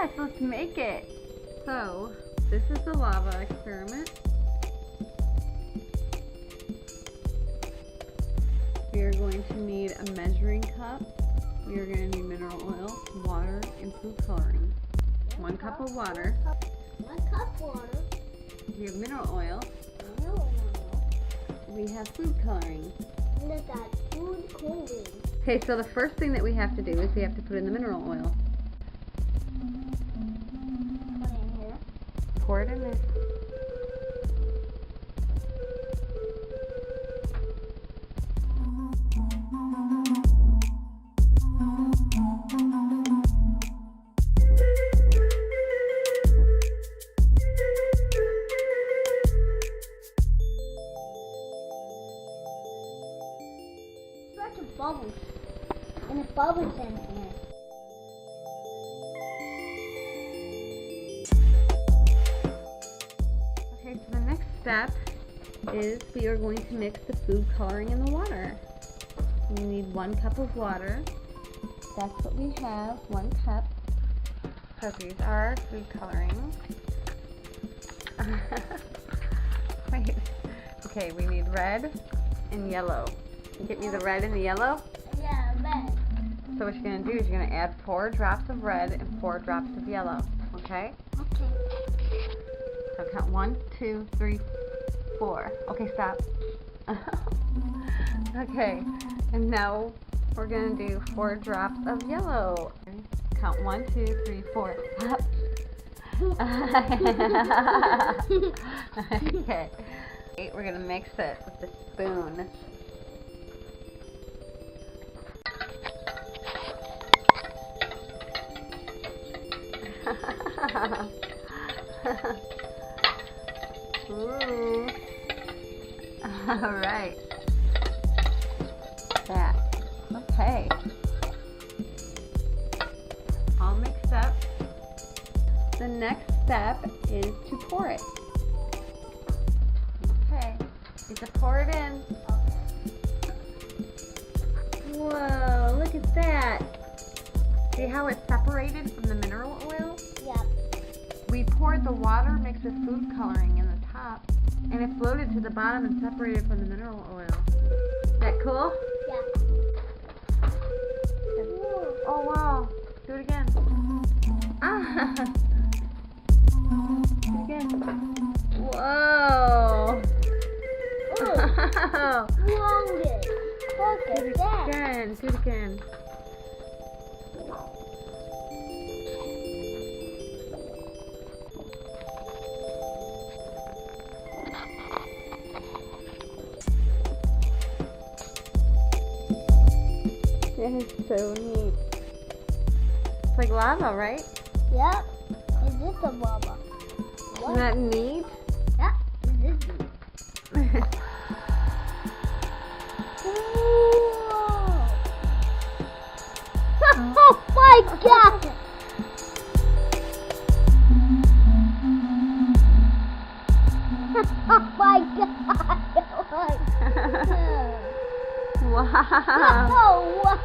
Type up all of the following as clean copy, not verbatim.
Yes, let's make it. So, this is the lava experiment. We are going to need a measuring cup. We are going to need mineral oil, water, and food coloring. 1 cup of water. 1 cup water. We have mineral oil. Mineral oil. We have food coloring. And then that food coloring. Okay, so the first thing that we have to do is we have to put in the mineral oil. Put it in here. Pour it in there. Bubbles. And the bubbles in here. Okay, so the next step is we are going to mix the food coloring in the water. We need 1 cup of water. That's what we have, 1 cup. So these are our food coloring. Wait. Okay, we need red and yellow. Get me the red and the yellow? Yeah, red. So what you're going to do is you're going to add 4 drops of red and 4 drops of yellow. Okay? Okay. So count 1, 2, 3, 4. Okay, stop. Okay, and now we're going to do 4 drops of yellow. Count 1, 2, 3, 4. Stop. Okay. We're going to mix it with the spoon. Ooh. All right. That. Okay. All mixed up. The next step is to pour it. Okay. You have to pour it in. Whoa, look at that. See how it's separated from the mineral oil? Yep. We poured the water mixed with food coloring in the top, and it floated to the bottom and separated from the mineral oil. Is that cool? Yeah. Oh wow. Do it again. Ah. Do it again. Whoa. Wow. Longer. Look at that. Again. Do it again. That is so neat. It's like lava, right? Yep. Is this a lava? Isn't that neat? Yep. Is this neat? Oh my god! Oh my god! Wow. Oh, wow.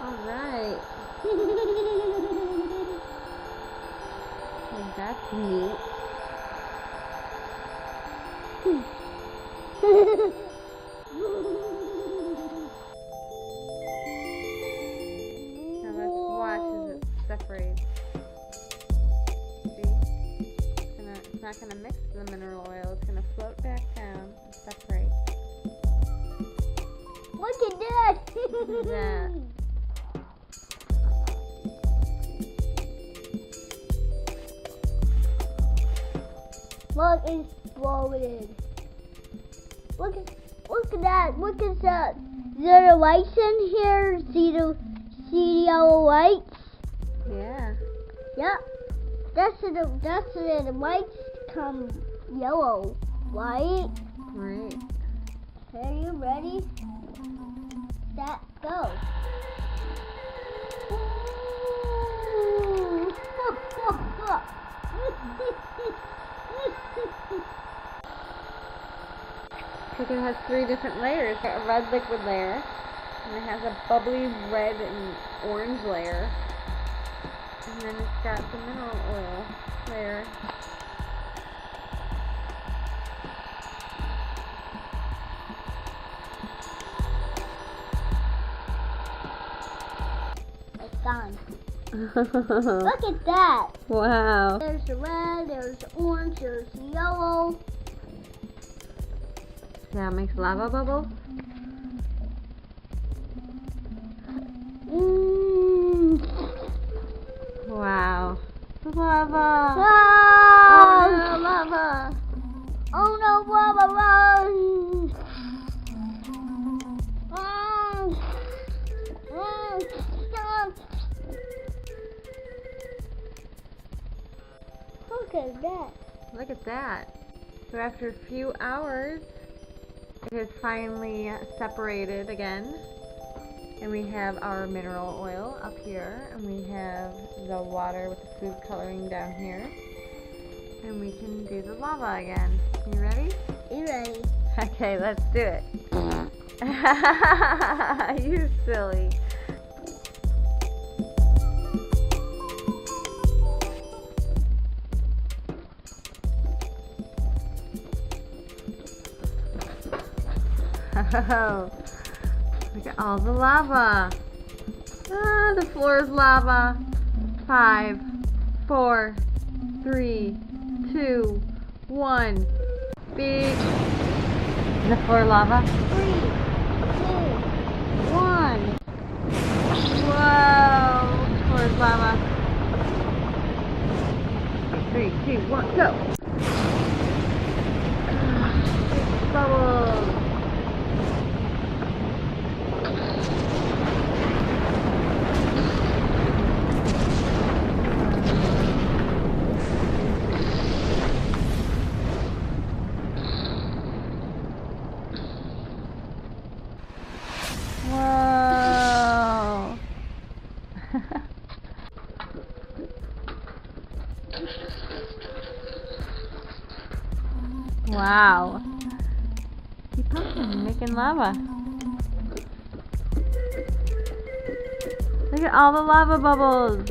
All right. Well, that's neat. Now let's watch as it separates. See? It's not going to mix the mineral oil. It's going to float back down and separate. Look at that! Look at that. Look, it's floated. Look at that. Look at that. Is there the lights in here? See the yellow lights? Yeah. Yep. That's the lights come yellow, right? Right. Are you ready? Set, go. Ooh. Look. Look, it has 3 different layers. It's got a red liquid layer, and it has a bubbly red and orange layer, and then it's got the mineral oil layer. It's done. Look at that. Wow. There's the red, there's the orange, there's the yellow. Yeah, it makes lava bubbles. Wow. Lava. Ah! Oh no, lava. Oh no, lava, run! Stop! Look at that. Look at that. So after a few hours, it has finally separated again. And we have our mineral oil up here, and we have the water with the food coloring down here. And we can do the lava again. You ready? You ready? Okay, let's do it. You silly. Oh, look at all the lava. Ah, the floor is lava. 5, 4, 3, 2, 1. Big. Is the floor lava? 3, 2, 1. Whoa! Floor is lava. 3, 2, 1, go! Big bubbles. Whoa! Wow. Keep pumping, making lava. Look at all the lava bubbles.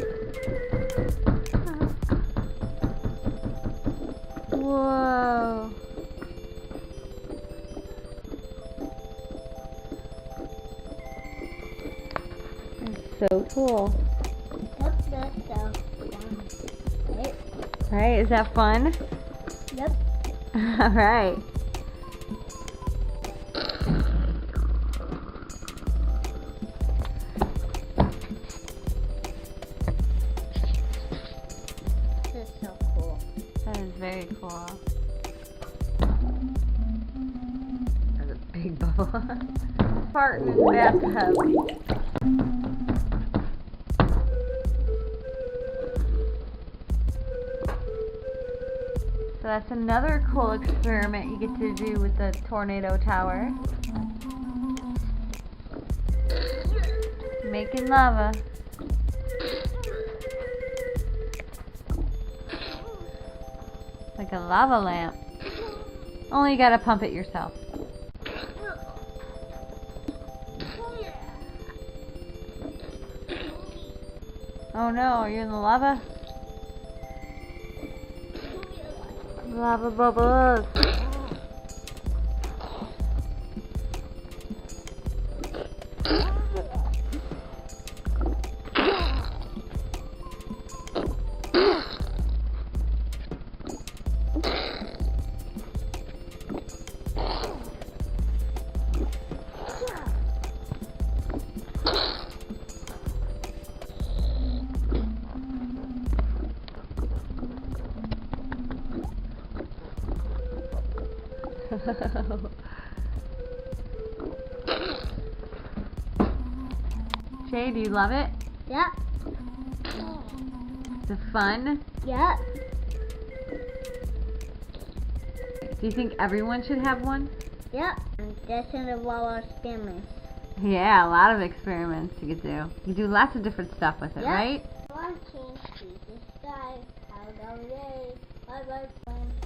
Whoa. That's so cool. Yep, that's so fun. Right? Right? Is that fun? Yep. Alright. This is so cool. That is very cool. That's a big bubble. Fart in his bathtub. So that's another cool experiment you get to do with the tornado tower. Making lava. Like a lava lamp. Only you gotta pump it yourself. Oh no, are you in the lava? Lava bubbles. Jay, do you love it? Yep. Is it fun? Yep. Do you think everyone should have one? Yep. And that's in the lava experiments. Yeah, a lot of experiments you could do. You do lots of different stuff with it, Yep. right? I want to change to this guy, how Okay. Bye bye, friends.